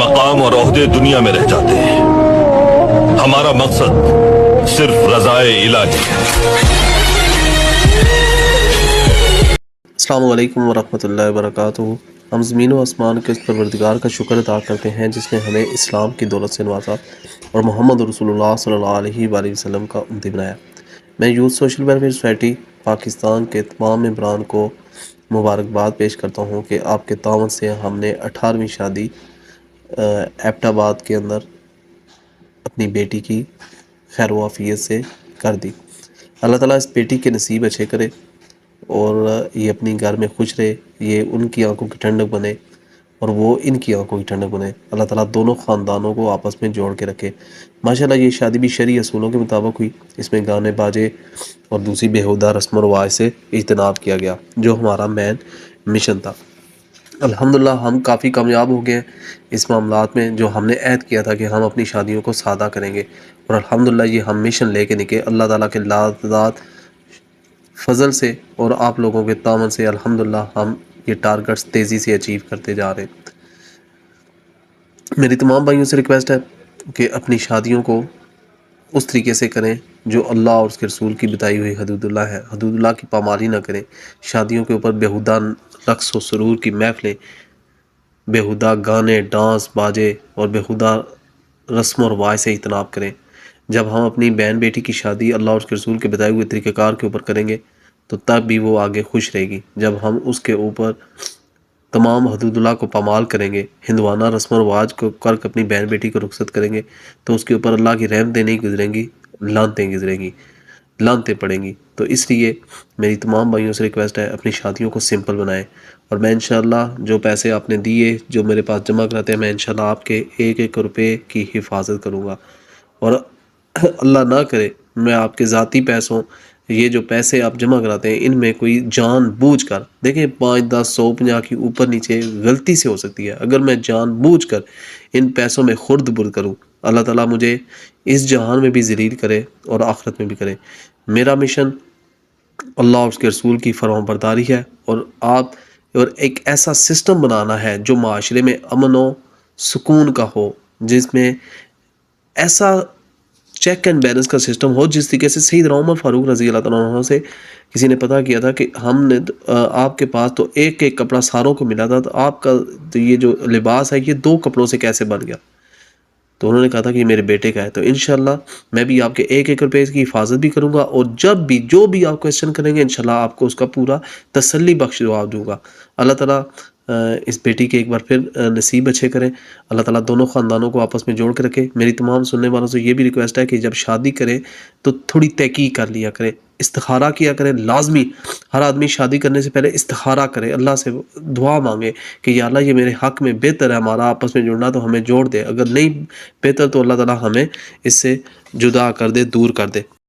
मकाम और ओहदे दुनिया में रह जाते हैं, हमारा मकसद सिर्फ रज़ाए इलाही है। अस्सलामु अलैकुम वरहमतुल्लाहि वबरकातुहू। हम ज़मीन व आसमान के उस परवरदिगार का शुक्र अदा करते हैं जिसने हमें इस्लाम की दौलत से नवाजा और मोहम्मद रसूलुल्लाह सल्लल्लाहु अलैहि वसल्लम का उम्मती बनाया। मैं youth social welfare society Pakistan के तमाम मेंबरान को मुबारकबाद पेश करता हूँ कि आपके तावन से हमने 18वीं शादी एबटाबाद के अंदर अपनी बेटी की खैर वाफियत से कर दी। अल्लाह ताला इस बेटी के नसीब अच्छे करे और ये अपनी घर में खुश रहे, ये उनकी आंखों की ठंडक बने और वो इनकी आंखों की ठंडक बने। अल्लाह ताला दोनों ख़ानदानों को आपस में जोड़ के रखे। माशाल्लाह ये शादी भी शरई असूलों के मुताबिक हुई। इसमें गाने बाजे और दूसरी बेहुदा रस्म व रवाज से इज्तनाब किया गया जो हमारा मेन मिशन था। अल्हम्दुलिल्लाह हम काफ़ी कामयाब हो गए हैं इस मामलात में। जो हमने ऐद किया था कि हम अपनी शादियों को सादा करेंगे और अल्हम्दुलिल्लाह ये हम मिशन लेके निकले। अल्लाह ताला के लात फजल से और आप लोगों के तावन से अल्हम्दुलिल्लाह हम ये टारगेट्स तेज़ी से अचीव करते जा रहे हैं। मेरी तमाम भाइयों से रिक्वेस्ट है कि अपनी शादियों को उस तरीके से करें जो अल्लाह और उसके रसूल की बताई हुई हदूदुल्लाह है। हदूदुल्लाह की पामाली ना करें। शादियों के ऊपर बेहुदा रक्स व सुरूर की महफिलें, बेहुदा गाने डांस बाजे और बेहुदा रस्म और रवाज से इज्तनाब करें। जब हम अपनी बहन बेटी की शादी अल्लाह और उसके रसूल के बताए हुए तरीक़ेकार के ऊपर करेंगे तो तब भी वो आगे खुश रहेगी। जब हम उसके ऊपर तमाम हदूदुल्लाह को पामाल करेंगे, हिंदवाना रस्म रवाज को कर अपनी बहन बेटी को रुखसत करेंगे तो उसके ऊपर अल्लाह की रहमतें नहीं गुजरेंगी, लानतें गुजरेंगी, लानतें पड़ेंगी। तो इसलिए मेरी तमाम भाइयों से रिक्वेस्ट है अपनी शादियों को सिंपल बनाएं। और मैं इंशाल्लाह जो पैसे आपने दिए जो मेरे पास जमा कराते हैं मैं इंशाल्लाह आपके एक एक रुपये की हिफाजत करूँगा। और अल्लाह ना करे मैं आपके ज़ाती पैसों, ये जो पैसे आप जमा कराते हैं इनमें कोई जानबूझ कर, देखें 5, 10, 100, 50 की ऊपर नीचे गलती से हो सकती है, अगर मैं जानबूझ कर इन पैसों में खुर्द बुर्द करूँ अल्लाह ताला मुझे इस जहान में भी ज़लील करे और आखिरत में भी करे। मेरा मिशन अल्लाह और उसके रसूल की फरमाबरदारी है और एक ऐसा सिस्टम बनाना है जो माशरे में अमन व सुकून का हो, जिसमें ऐसा चेक एंड बैलेंस का सिस्टम हो जिस तरीके से सैयदना उमर फारूक रज़ी अल्लाह तआला अन्हु से किसी ने पता किया था कि हमने आपके पास तो एक एक कपड़ा सारों को मिला था, तो आपका तो ये जो लिबास है ये 2 कपड़ों से कैसे बन गया। तो उन्होंने कहा था कि मेरे बेटे का है। तो इंशाल्लाह मैं भी आपके एक एक रुपये की हिफाजत भी करूँगा और जब भी जो भी आप क्वेश्चन करेंगे इंशाल्लाह आपको उसका पूरा तसल्ली बख्श जवाब दूँगा। अल्लाह ताला इस बेटी के एक बार फिर नसीब अच्छे करें। अल्लाह ताला दोनों ख़ानदानों को आपस में जोड़ के रखे। मेरी तमाम सुनने वालों से ये भी रिक्वेस्ट है कि जब शादी करें तो थोड़ी तहकीक कर लिया करें, इस्तिखारा किया करें। लाजमी हर आदमी शादी करने से पहले इस्तिखारा करे, अल्लाह से दुआ मांगे कि या अल्लाह ये मेरे हक़ में बेहतर है हमारा आपस में जुड़ना तो हमें जोड़ दे, अगर नहीं बेहतर तो अल्लाह ताला हमें इससे जुदा कर दे, दूर कर दे।